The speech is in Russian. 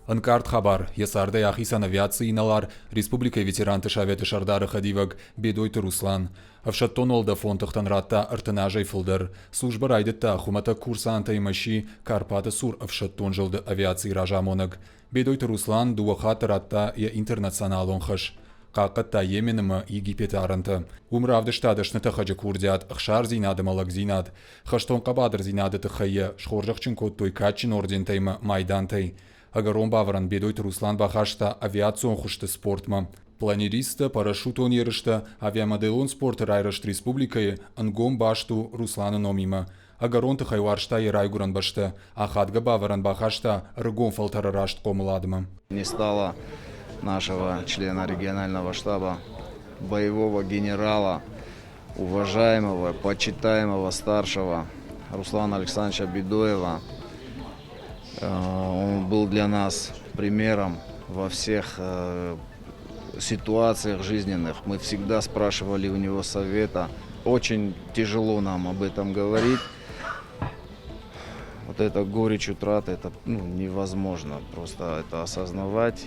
Ընկարդ խաբար, եսարդե ախիսան ավիացիինալար, Республика ветеран тышаветы шардары хадиваг, бедойты Руслан. Авшаттон олда фонтахтан ратта артанажей фулдер. Служба райдетта хумата курсанта и маши, Карпата сур авшаттон жилды авиации ражамонаг. Бедойты Руслан дуахата ратта я интернационалон хаш. Қақытта Йеменімі Египет арынты. Умравды штадышныты хажы курдят, ұқшар зинады малак зинад. Хаштон қабадыр зинады тұқайы, шқоржақчын коттой качын ордентаймы майдантай. Агарон баваран бедойт Руслан бахашта авиацион хушты спортма. Планериста, парашютон ерышта, авиамоделон спорт райрышт республикае, ангом башту Руслана номима. Агарон тұқайваршта ерайгуран башта, ахадга баваран бахашта рыгон фалтарарашт комыладыма. Не стало нашего члена регионального штаба, боевого генерала, уважаемого, почитаемого старшего Руслана Александровича Бедоева. Он был для нас примером во всех ситуациях жизненных. Мы всегда спрашивали у него совета. Очень тяжело нам об этом говорить. Вот это горечь утраты, это невозможно просто это осознавать.